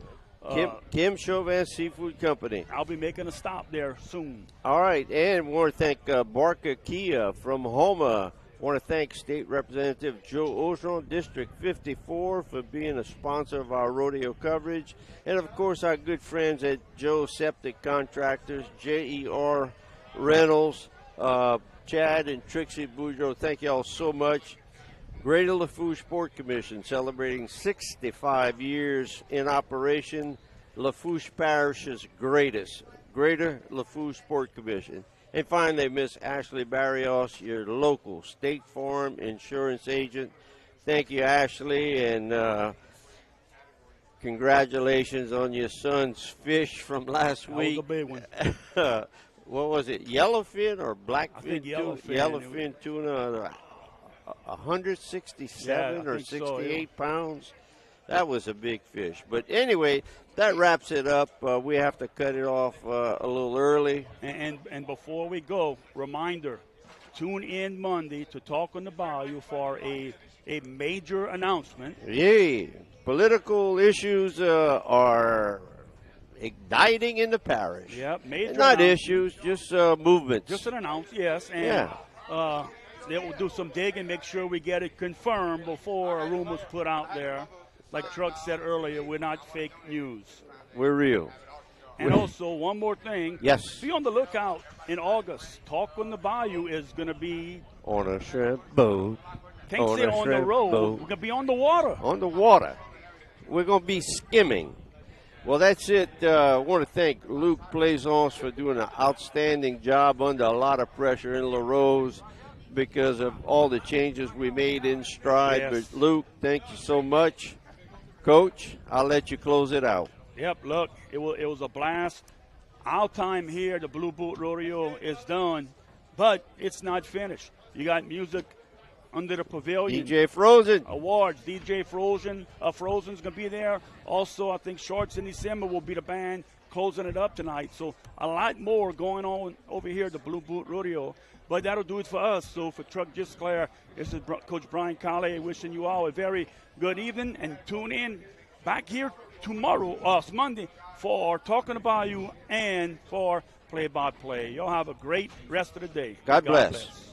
[SPEAKER 2] Kim Chauvin Seafood Company.
[SPEAKER 1] I'll be making a stop there soon.
[SPEAKER 2] All right, and we want to thank Barca Kia from Homa. I want to thank State Representative Joe Ojon, District 54, for being a sponsor of our rodeo coverage. And, of course, our good friends at Joe Septic Contractors, JER Reynolds, Chad and Trixie Boudreaux. Thank you all so much. Greater Lafourche Sport Commission celebrating 65 years in operation. Lafourche Parish's greatest. Greater Lafourche Sport Commission. And finally, Miss Ashley Barrios, your local State Farm insurance agent. Thank you, Ashley, and congratulations on your son's fish from last week.
[SPEAKER 1] That was a big one.
[SPEAKER 2] What was it, yellowfin or blackfin?
[SPEAKER 1] I think
[SPEAKER 2] Yellowfin tuna. 167 or 68 pounds. That was a big fish. But anyway, that wraps it up. We have to cut it off a little early.
[SPEAKER 1] And before we go, reminder, tune in Monday to Talk on the Bayou for a major announcement.
[SPEAKER 2] Yay. Political issues are igniting in the parish.
[SPEAKER 1] Yep, major.
[SPEAKER 2] Not issues, just movements.
[SPEAKER 1] Just an announcement, yes. And, they will do some digging, make sure we get it confirmed before a rumor's put out there. Like Truck said earlier, we're not fake news.
[SPEAKER 2] We're real.
[SPEAKER 1] And also, one more thing.
[SPEAKER 2] Yes.
[SPEAKER 1] Be on the lookout in August. Talk on the Bayou is going to be
[SPEAKER 2] on a shrimp boat.
[SPEAKER 1] Can't say on the road.
[SPEAKER 2] Boat.
[SPEAKER 1] We're going to be on the water.
[SPEAKER 2] On the water. We're going to be skimming. Well, that's it. I want to thank Luc Plaisance for doing an outstanding job under a lot of pressure in La Rose, because of all the changes we made in stride.
[SPEAKER 1] Yes.
[SPEAKER 2] But, Luke, thank you so much. Coach, I'll let you close it out.
[SPEAKER 1] Yep, look, it was a blast. our time here, the Blue Boot Rodeo, is done, but it's not finished. You got music under the pavilion.
[SPEAKER 2] DJ Frozen.
[SPEAKER 1] Awards. DJ Frozen. Frozen's going to be there. Also, I think Shorts in December will be the band closing it up tonight. So a lot more going on over here at the Blue Boot Rodeo. But that'll do it for us. So for Truck GIsclair, this is Coach Brian Callais wishing you all a very good evening. And tune in back here tomorrow, Monday, for Talking About You and for Play-by-Play. Y'all have a great rest of the day.
[SPEAKER 2] God bless.